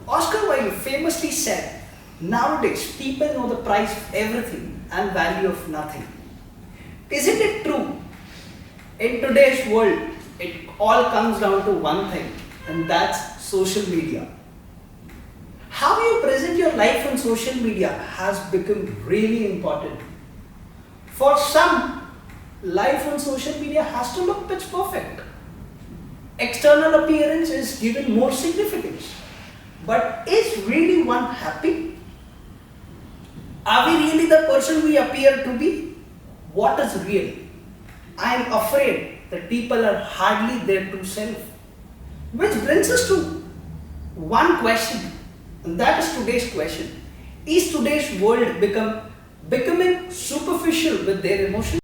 Oscar Wilde famously said, nowadays people know the price of everything and value of nothing. Isn't it true? In today's world, it all comes down to one thing, and that's social media. How you present your life on social media has become really important. For some, life on social media has to look pitch perfect. External appearance is given more significance. But is really one happy? Are we really the person we appear to be? What is real? I am afraid that people are hardly their true self. Which brings us to one question, and that is today's question. Is today's world becoming superficial with their emotions?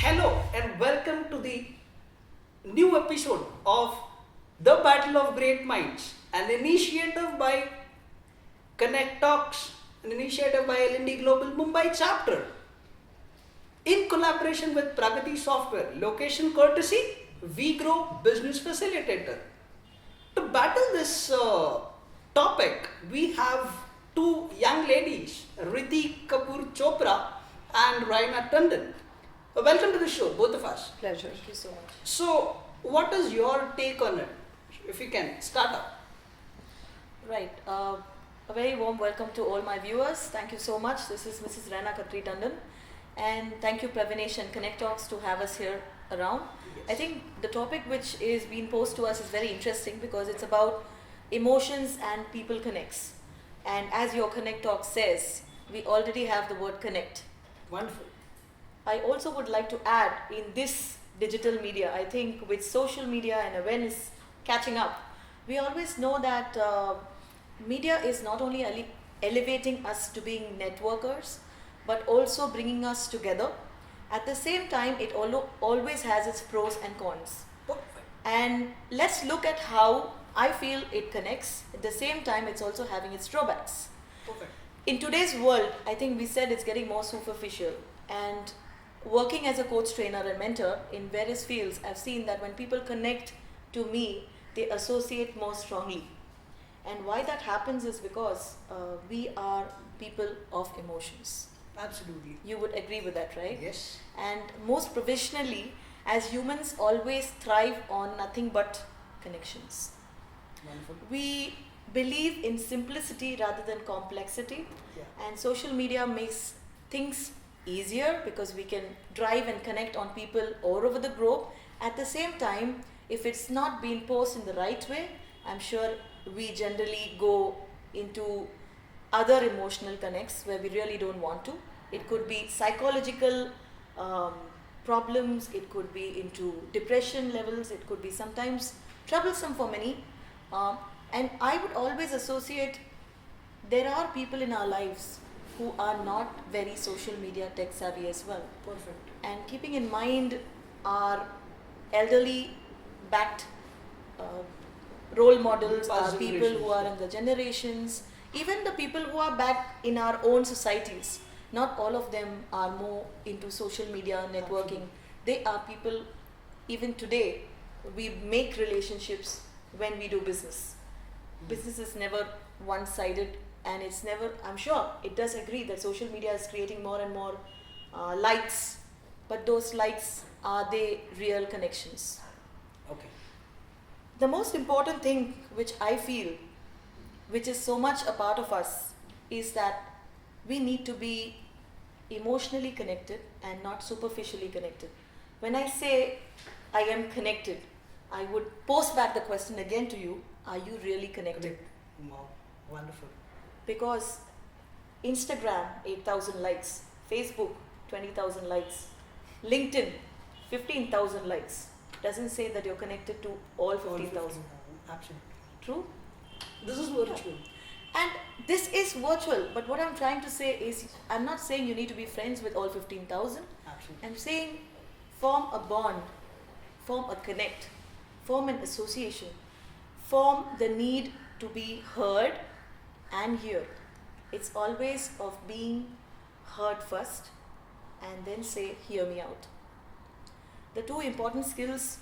Hello and welcome to the new episode of The Battle of Great Minds, an initiative by Connect Talks, an initiative by L&D Global Mumbai chapter, in collaboration with Pragati Software, location courtesy, We Grow Business Facilitator. To battle this topic, we have two young ladies, Riti Chopra and Raina Tondon. Welcome to the show, both of us. Pleasure. Thank you so much. So, what is your take on it? If you can start up. Right. A very warm welcome to all my viewers. Thank you so much. This is Mrs. Raina Tondon. And thank you, Pravinesh and Connect Talks, to have us here around. Yes. I think the topic which is being posed to us is very interesting because it's about emotions and people connects. And as your Connect Talk says, we already have the word connect. Wonderful. I also would like to add in this digital media, I think with social media and awareness catching up, we always know that media is not only elevating us to being networkers, but also bringing us together. At the same time, it always has its pros and cons. Perfect. And let's look at how I feel it connects. At the same time, it's also having its drawbacks. Perfect. In today's world, I think we said it's getting more superficial, and working as a coach, trainer and mentor in various fields, I've seen that when people connect to me, they associate more strongly. And why that happens is because we are people of emotions. Absolutely. You would agree with that, right? Yes. And most professionally, as humans always thrive on nothing but connections. Wonderful. We believe in simplicity rather than complexity. Yeah. And social media makes things easier because we can drive and connect on people all over the globe. At the same time, if it's not being posed in the right way, I'm sure we generally go into other emotional connects where we really don't want to. It could be psychological problems, it could be into depression levels, it could be sometimes troublesome for many. And I would always associate there are people in our lives who are not very social media tech savvy as well. Perfect. And keeping in mind our elderly backed role models, Past are people generations, who are in the generations, even the people who are back in our own societies. Not all of them are more into social media networking. Absolutely. They are people, even today, we make relationships when we do business. Business is never one-sided, and it's never, I'm sure it does agree that social media is creating more and more likes, but those likes, are they real connections? Okay. The most important thing which I feel, which is so much a part of us, is that we need to be emotionally connected and not superficially connected. When I say I am connected, I would post back the question again to you, are you really connected? Wow, wonderful. Because Instagram, 8,000 likes, Facebook, 20,000 likes, LinkedIn, 15,000 likes. Doesn't say that you're connected to all 15,000. Absolutely. True? This is virtual. And this is virtual, but what I'm trying to say is, I'm not saying you need to be friends with all 15,000. Absolutely. I'm saying form a bond, form a connect, form an association, form the need to be heard and hear. It's always of being heard first and then say, hear me out. The two important skills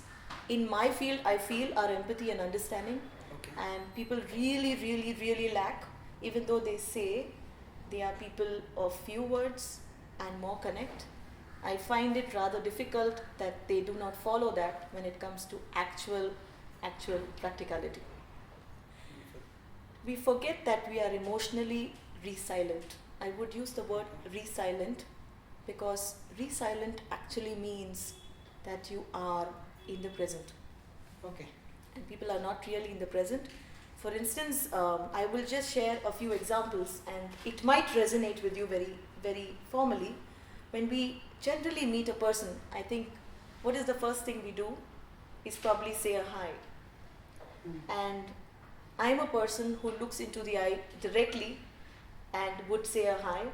in my field, I feel, are empathy and understanding. Okay. And people really lack, even though they say they are people of few words and more connect. I find it rather difficult that they do not follow that when it comes to actual practicality. We forget that we are emotionally resilient. I would use the word resilient because resilient actually means that you are in the present. Okay. And people are not really in the present. For instance, I will just share a few examples and it might resonate with you very formally. When we generally meet a person, I think what is the first thing we do is probably say a hi. And I'm a person who looks into the eye directly and would say a hi.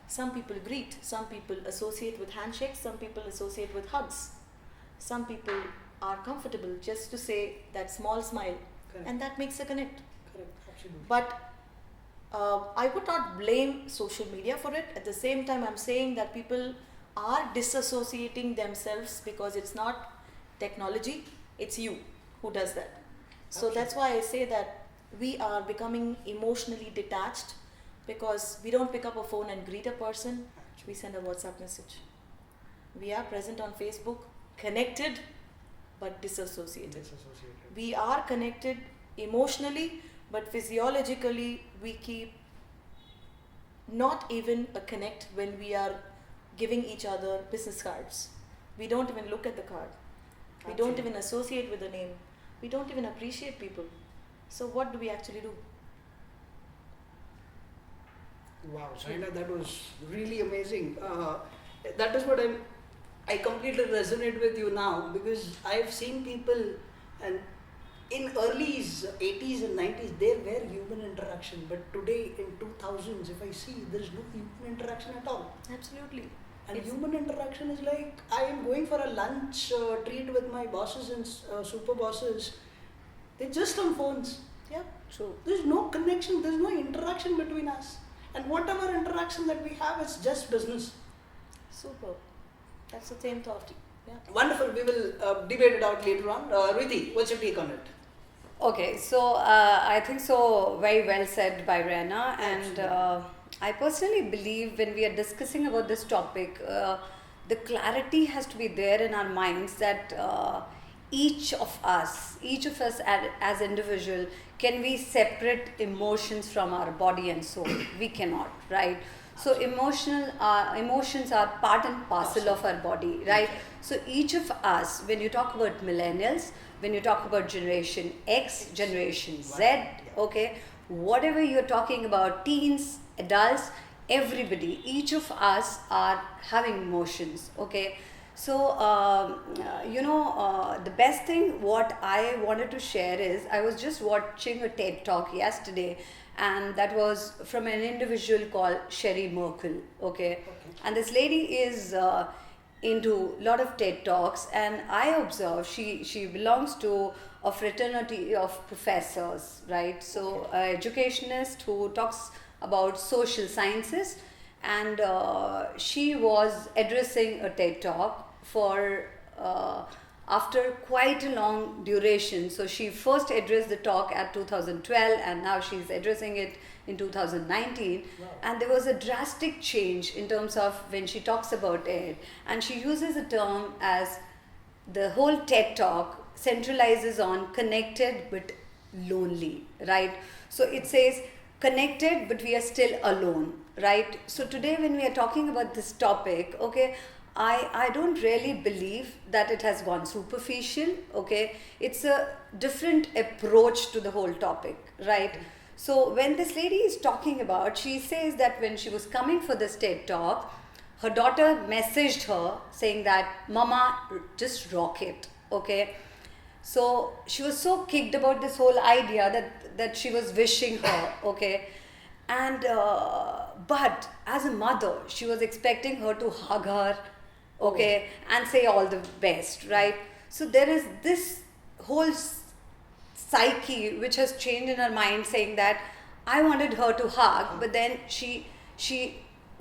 Some people greet, some people associate with handshakes, some people associate with hugs. Some people are comfortable just to say that small smile. Correct. And that makes a connect. Correct. Absolutely. But I would not blame social media for it. At the same time, I'm saying that people are disassociating themselves because it's not technology, it's you who does that. So that's why I say that we are becoming emotionally detached because we don't pick up a phone and greet a person, we send a WhatsApp message. We are present on Facebook, connected but disassociated. We are connected emotionally, but physiologically we keep not even a connect when we are giving each other business cards. We don't even look at the card. We don't even associate with the name. We don't even appreciate people. So what do we actually do? Wow, Raina, that was really amazing. That is what I completely resonate with you now because I've seen people and in early 80s and 90s there were human interaction, but today in 2000s if I see there's no human interaction at all. Absolutely. And human interaction is like I am going for a lunch treat with my bosses and super bosses. They're just on phones. Yeah, true. There's no connection, there's no interaction between us. And whatever interaction that we have is just business. Super. That's the same thought. Yeah. Wonderful. We will debate it out later on. Riti, what's your take on it? Okay, so I think so very well said by Raina, and I personally believe when we are discussing about this topic, the clarity has to be there in our minds that each of us as individual, can we separate emotions from our body and soul? We cannot, right? So emotions are part and parcel of our body, right? So each of us, when you talk about millennials, when you talk about generation X, generation Z, okay, whatever you're talking about, teens, adults, everybody, each of us are having emotions, okay? So, the best thing what I wanted to share is, I was just watching a TED talk yesterday, and that was from an individual called Sherry Merkel, okay? And this lady is into a lot of TED talks, and I observe she belongs to a fraternity of professors, right? So, an educationist who talks about social sciences, and she was addressing a TED talk for after quite a long duration. So she first addressed the talk at 2012 and now she's addressing it in 2019. Wow. And there was a drastic change in terms of when she talks about it, and she uses a term as the whole TED talk centralizes on connected but lonely, right? So it says connected but we are still alone, right? So today when we are talking about this topic, okay, I don't really believe that it has gone superficial, okay? It's a different approach to the whole topic, right? So when this lady is talking about, she says that when she was coming for this TED talk, her daughter messaged her saying that, Mama, just rock it, okay? So she was so kicked about this whole idea that she was wishing her, okay? And but as a mother, she was expecting her to hug her, okay, and say all the best, right? So there is this whole psyche which has changed in her mind, saying that I wanted her to hug, but then she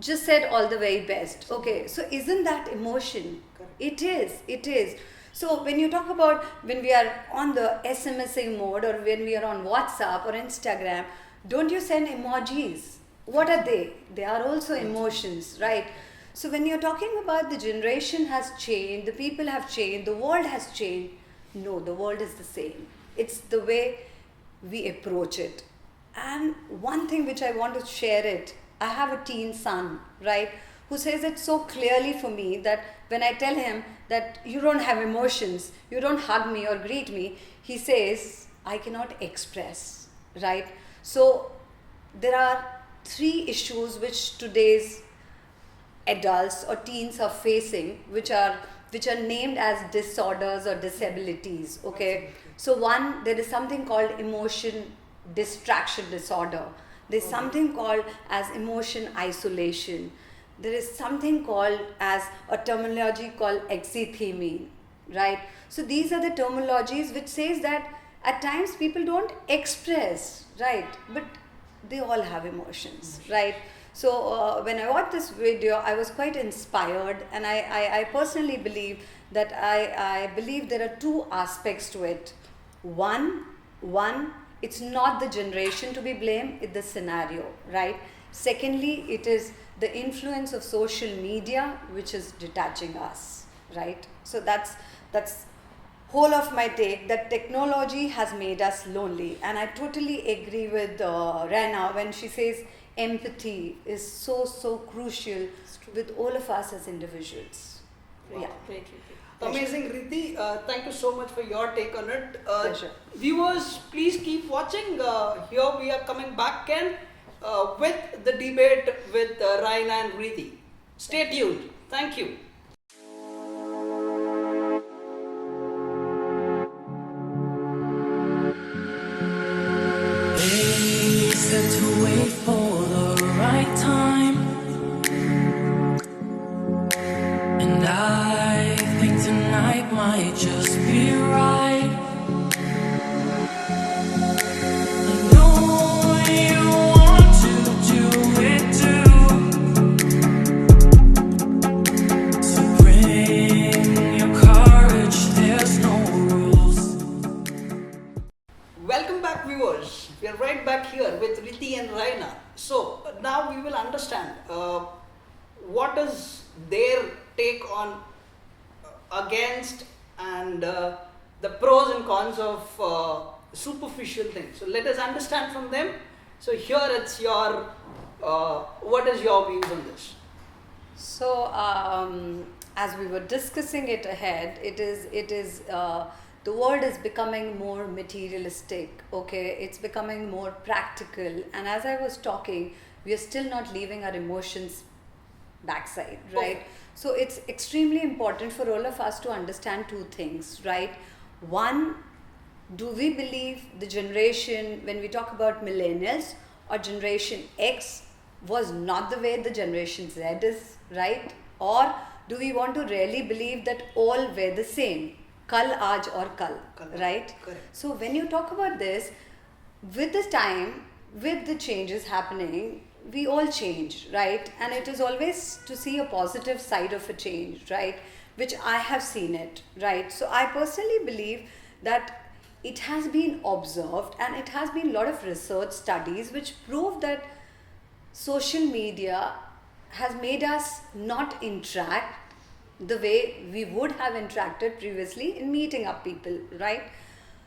just said all the very best. Okay, so isn't that emotion? It is. So when you talk about when we are on the SMSing mode or when we are on WhatsApp or Instagram, don't you send emojis? What are they? They are also emotions, right? So when you're talking about the generation has changed, the people have changed, the world has changed, no, the world is the same. It's the way we approach it. And one thing which I want to share it, I have a teen son, right, who says it so clearly for me that when I tell him that you don't have emotions, you don't hug me or greet me, he says, I cannot express, right? So there are 3 issues which today's adults or teens are facing, which are named as disorders or disabilities, okay? So one, there is something called emotion distraction disorder. There's something called as emotion isolation. There is something called as a terminology called exithymia, right? So these are the terminologies which says that at times people don't express, right? But they all have emotions, right? So when I watched this video, I was quite inspired, and I personally believe that I believe there are 2 aspects to it. One, it's not the generation to be blamed, it's the scenario, right? Secondly, it is the influence of social media which is detaching us, right? So that's whole of my take, that technology has made us lonely, and I totally agree with Raina when she says empathy is so crucial with all of us as individuals. Great, Yeah. great, great. Amazing, Riti. Thank you so much for your take on it. Pleasure. Viewers, please keep watching. Here we are coming back again with the debate with Raina and Riti. Stay tuned. Thank you. They said to wait for the right time, and I think tonight might just be right. I know you want to do it too, so bring your courage, there's no rules. Welcome back, viewers. We are right back here with Riti and Raina. So now we will understand what is their take on against and the pros and cons of superficial things. So let us understand from them. So here it's your what is your views on this? So as we were discussing it ahead, it is the world is becoming more materialistic, okay? It's becoming more practical, and as I was talking, we are still not leaving our emotions backside, right? Okay. So it's extremely important for all of us to understand 2 things, right? One, do we believe the generation, when we talk about millennials or generation X, was not the way the generation Z is, right? Or do we want to really believe that all were the same? Kal, aaj or kal, right? Correct. So when you talk about this, with the time, with the changes happening, we all change, right? And it is always to see a positive side of a change, right? Which I have seen it, right? So I personally believe that it has been observed, and it has been a lot of research studies which prove that social media has made us not interact the way we would have interacted previously in meeting up people, right?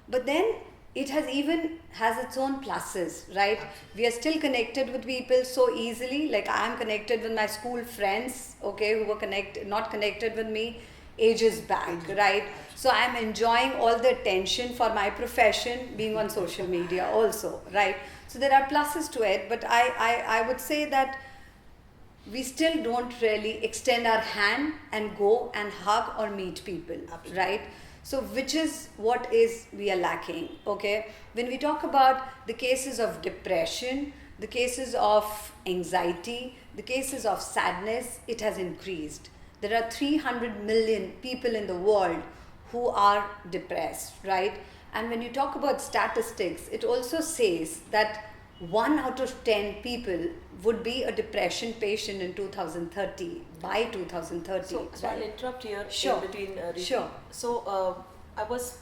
But then it has its own pluses, right? We are still connected with people so easily. Like I am connected with my school friends, okay, who were not connected with me ages back, right? So I'm enjoying all the attention for my profession being on social media also, right? So there are pluses to it, but I would say that we still don't really extend our hand and go and hug or meet people, right? So which is what is we are lacking, okay? When we talk about the cases of depression, the cases of anxiety, the cases of sadness, it has increased. There are 300 million people in the world who are depressed, right? And when you talk about statistics, it also says that 1 out of 10 people would be a depression patient in 2030, by 2030. So right? I'll interrupt here Sure. in between. Riti. Sure. So I was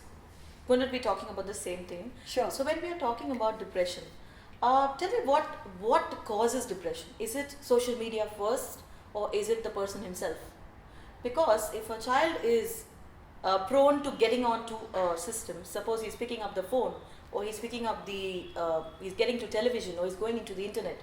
going to be talking about the same thing. Sure. So when we are talking about depression, tell me what causes depression? Is it social media first, or is it the person himself? Because if a child is prone to getting onto a system, suppose he's picking up the phone, or he's picking up he's getting to television, or he's going into the internet,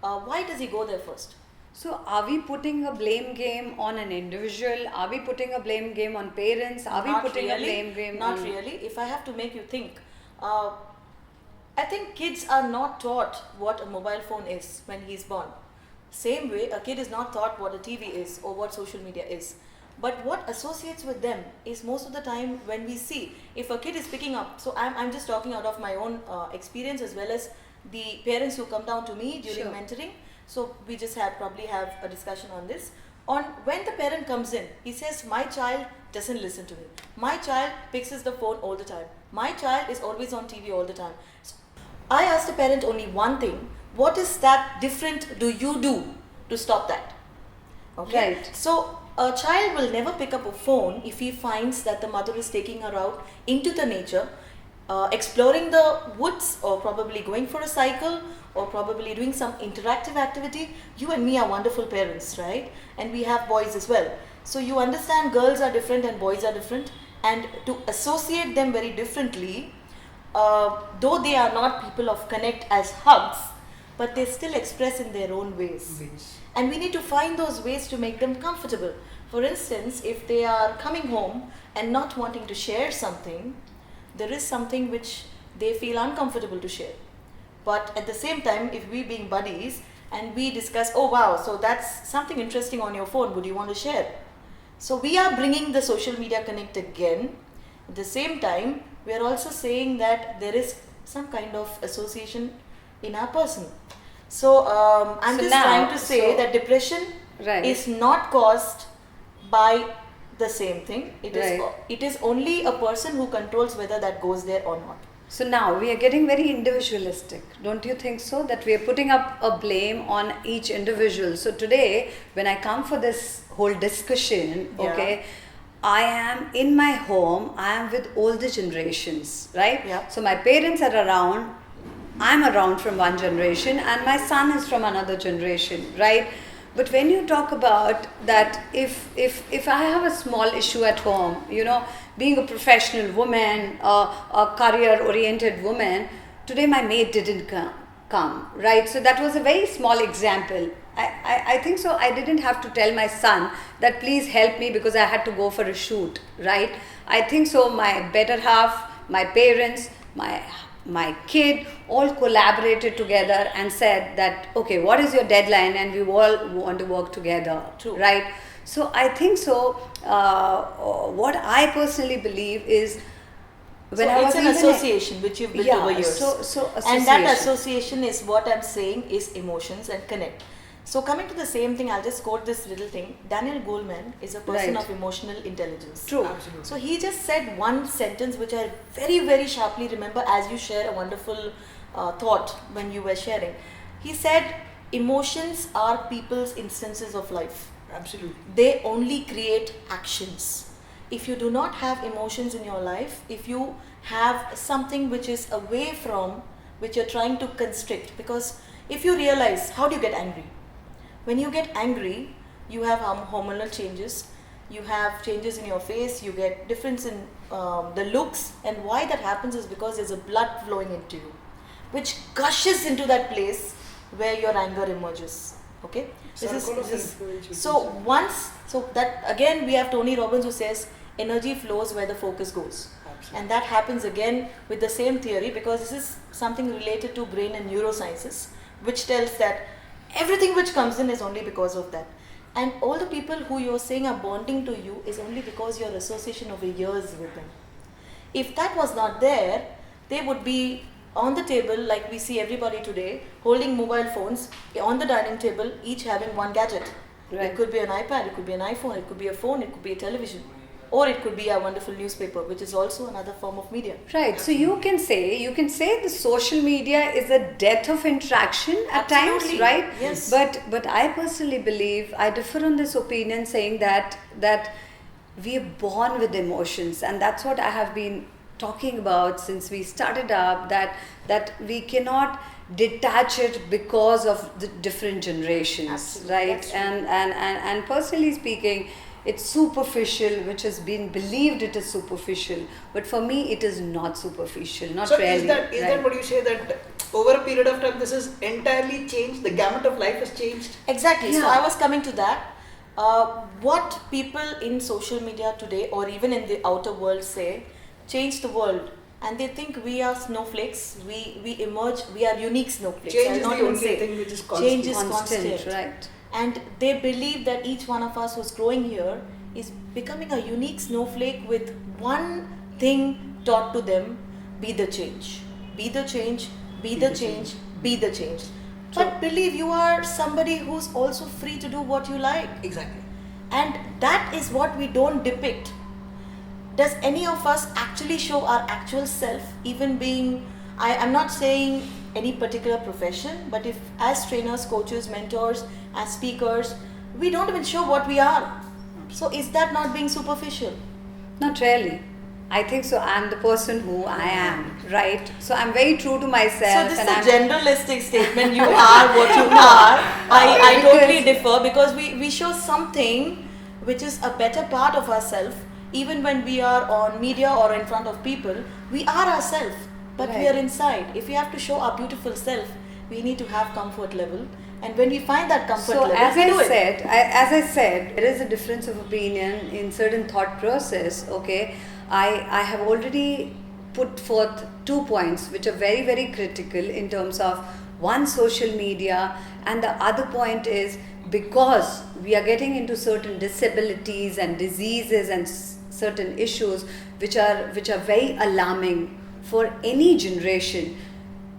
why does he go there first? So are we putting a blame game on an individual? Are we putting a blame game on parents? Are we putting a blame game Not on... really. If I have to make you think, I think kids are not taught what a mobile phone is when he's born. Same way, a kid is not taught what a TV is or what social media is. But what associates with them is most of the time when we see, if a kid is picking up, so I'm just talking out of my own experience as well as the parents who come down to me during Sure. mentoring. So we just probably have a discussion on this. On when the parent comes in, he says, my child doesn't listen to me. My child picks the phone all the time. My child is always on TV all the time. So I asked the parent only one thing: what is that different do you do to stop that? Okay. Right. So a child will never pick up a phone if he finds that the mother is taking her out into the nature, exploring the woods, or probably going for a cycle, or probably doing some interactive activity. You and me are wonderful parents, right? And we have boys as well. So you understand girls are different and boys are different, and to associate them very differently, though they are not people of connect as hugs, but they still express in their own ways. And we need to find those ways to make them comfortable. For instance, if they are coming home and not wanting to share something, there is something which they feel uncomfortable to share. But at the same time, if we being buddies and we discuss, oh wow, so that's something interesting on your phone, would you want to share? So we are bringing the social media connect again. At the same time, we are also saying that there is some kind of association in our person. So I'm So just now- trying to say so- that depression Right. is not caused by the same thing. Right. It is only a person who controls whether that goes there or not. So now we are getting very individualistic, don't you think so? That we are putting up a blame on each individual. So today, when I come for this whole discussion, Yeah. okay, I am in my home, I am with older generations, right? Yeah. So my parents are around, I'm around from one generation, and my son is from another generation, right? But when you talk about that, if I have a small issue at home, you know, being a professional woman, a career-oriented woman, today my maid didn't come, right? So that was a very small example. I think so. I didn't have to tell my son that please help me because I had to go for a shoot, right? I think so. My better half, my parents, my kid all collaborated together and said that, okay, what is your deadline, and we all want to work together. True. Right? So I think so. What I personally believe is when So I it's was an even association which you've built over years. So And that association. association is what I'm saying is emotions and connect. So coming to the same thing, I'll just quote this little thing. Daniel Goleman is a person Right. of emotional intelligence. True. Absolutely. So he just said one sentence which I very, very sharply remember as you share a wonderful thought when you were sharing. He said, emotions are people's instances of life. Absolutely. They only create actions. If you do not have emotions in your life, if you have something which is away from, which you're trying to constrict, because if you realize, how do you get angry? When you get angry, you have hormonal changes. you have changes in your face, you get difference in the looks, and why that happens is because there's a blood flowing into you, which gushes into that place where your anger emerges. Okay, so that again we have Tony Robbins who says energy flows where the focus goes. Absolutely. And that happens again with the same theory, because this is something related to brain and neurosciences, which tells that everything which comes in is only because of that. And all the people who you're saying are bonding to you is only because your association over years with them. If that was not there, they would be on the table like we see everybody today, holding mobile phones on the dining table, each having one gadget. Right. It could be an iPad, it could be an iPhone, it could be a phone, it could be a television, or it could be a wonderful newspaper, which is also another form of media. Right. So you can say the social media is a death of interaction at times, Absolutely. right? Yes. But I personally believe, I differ on this opinion, saying that we are born with emotions, and that's what I have been talking about since we started up, that we cannot detach it because of the different generations. Absolutely. Right? That's true. And personally speaking, it's superficial, which has been believed it is superficial, but for me it is not superficial, not So really. is that what you say, that over a period of time this is entirely changed, the gamut of life has changed? Exactly. So Yeah. I was coming to that. What people in social media today, or even in the outer world, say change the world, and they think we are snowflakes. We emerge. We are unique snowflakes. Change I'll is not the even only say. thing which is constant. Change is Constant, constant. right? And they believe that each one of us who's growing here is becoming a unique snowflake with one thing taught to them: be the change, be the change, be the change, be the change. But believe you are somebody who's also free to do what you like. Exactly. And that is what we don't depict. Does any of us actually show our actual self, even being, I'm not saying any particular profession, but if as trainers, coaches, mentors, as speakers, we don't even show what we are. So is that not being superficial? Not really. I think so. I'm the person who I am, right? So I'm very true to myself. So this and is a I'm- generalistic statement. You are what you are. I Because- totally differ, because we show something which is a better part of ourselves. Even when we are on media or in front of people, we are ourselves, but we Right. are inside. If we have to show our beautiful self, we need to have comfort level. And when we find that comfort So level, as we do it. as I said, there is a difference of opinion in certain thought process. Okay, I have already put forth 2 points which are very, very critical in terms of one, social media, and the other point is because we are getting into certain disabilities and diseases and certain issues which are very alarming for any generation.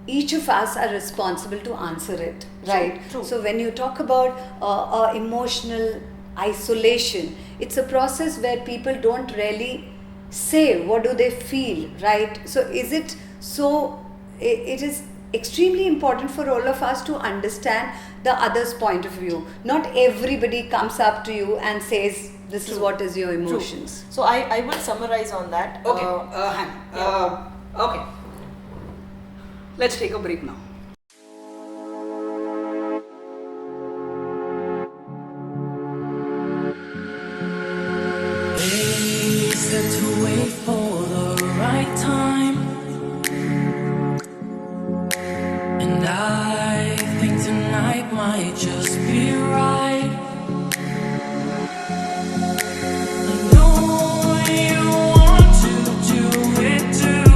Each of us are responsible to answer it, right? True. So when you talk about emotional isolation, it's a process where people don't really say what do they feel, right? So is it so? It is extremely important for all of us to understand the other's point of view. Not everybody comes up to you and says this is True. what is your True. emotions. So I will summarize on that. Okay, hang. Okay. Let's take a break now. They said to wait for the right time, and I think tonight might just be right. I know you want to do it too,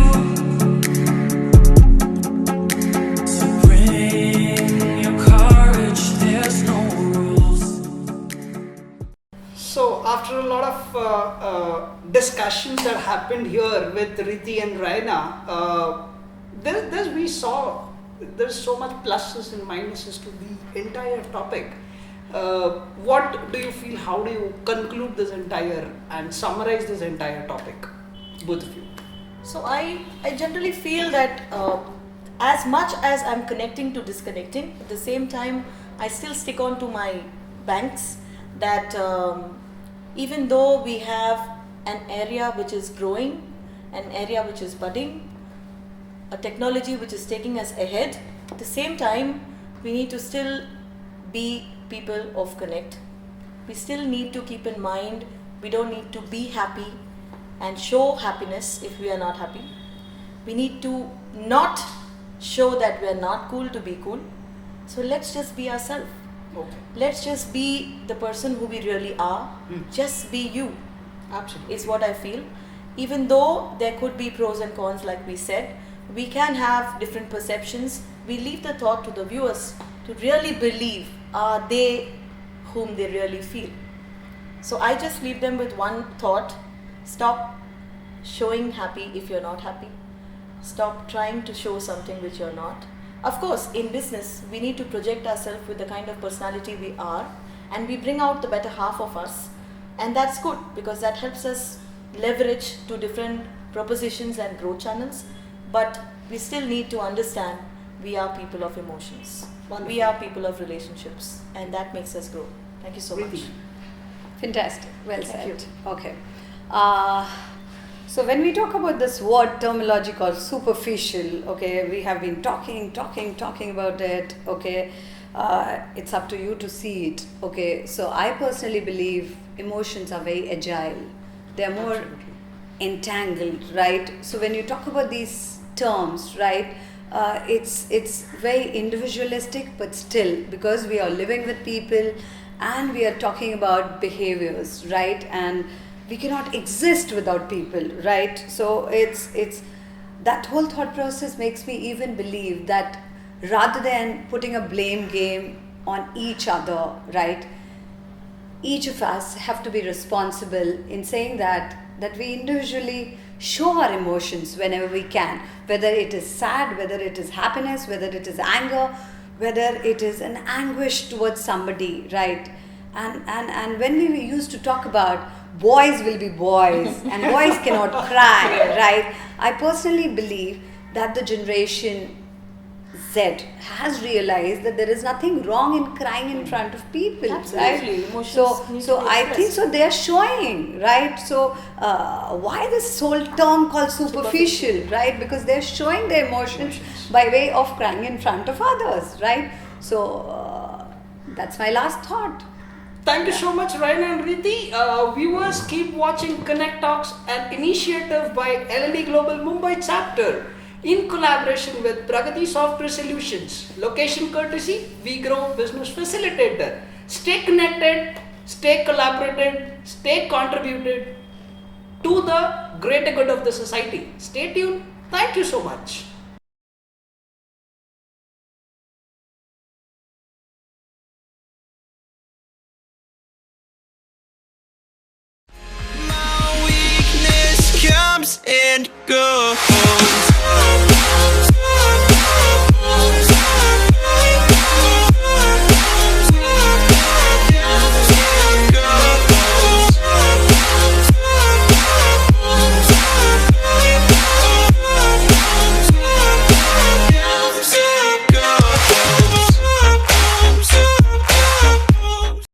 so bring your courage, there's no rules. So after a lot of discussions that happened here with Riti and Raina, there's so much pluses and minuses to the entire topic. What do you feel? How do you conclude this entire and summarize this entire topic, both of you? So I generally feel that as much as I'm connecting to disconnecting, at the same time I still stick on to my banks, that even though we have an area which is growing, an area which is budding, a technology which is taking us ahead, at the same time we need to still be people of connect. We still need to keep in mind We don't need to be happy and show happiness if we are not happy. We need to not show that we are not cool to be cool. So let's just be ourselves. Okay. Let's just be the person who we really are. Just be you, Absolutely. is what I feel. Even though there could be pros and cons, like we said, we can have different perceptions. We leave the thought to the viewers to really believe, are they whom they really feel. So I just leave them with one thought: stop showing happy if you're not happy. Stop trying to show something which you're not. Of course, in business, we need to project ourselves with the kind of personality we are, and we bring out the better half of us. And that's good, because that helps us leverage to different propositions and growth channels. But we still need to understand we are people of emotions. Wonderful. We are people of relationships, and that makes us grow. Thank you so Riti. much. Fantastic. Well Thank said. Okay. So when we talk about this word terminology called superficial, okay, we have been talking about it, okay. It's up to you to see it, okay. So I personally believe emotions are very agile. They are more Absolutely. entangled, right? So when you talk about these terms, right, it's very individualistic, but still, because we are living with people and we are talking about behaviors, right, and we cannot exist without people, right? So it's that whole thought process makes me even believe that rather than putting a blame game on each other, right, each of us have to be responsible in saying that we individually show our emotions whenever we can, whether it is sad, whether it is happiness, whether it is anger, whether it is an anguish towards somebody, right? And when we used to talk about boys will be boys and boys cannot cry, right? I personally believe that the generation Z has realized that there is nothing wrong in crying in front of people, Absolutely. right? Emotions need So to be I think expressed. so they are showing, right? So why this whole term called superficial, right? Because they're showing their emotions by way of crying in front of others, right? So that's my last thought. Thank you so much, Raina and Riti. Viewers, keep watching Connect Talks, an initiative by LLE Global Mumbai chapter in collaboration with Pragati Software Solutions. Location courtesy, We Grow Business Facilitator. Stay connected, stay collaborated, stay contributed to the greater good of the society. Stay tuned. Thank you so much.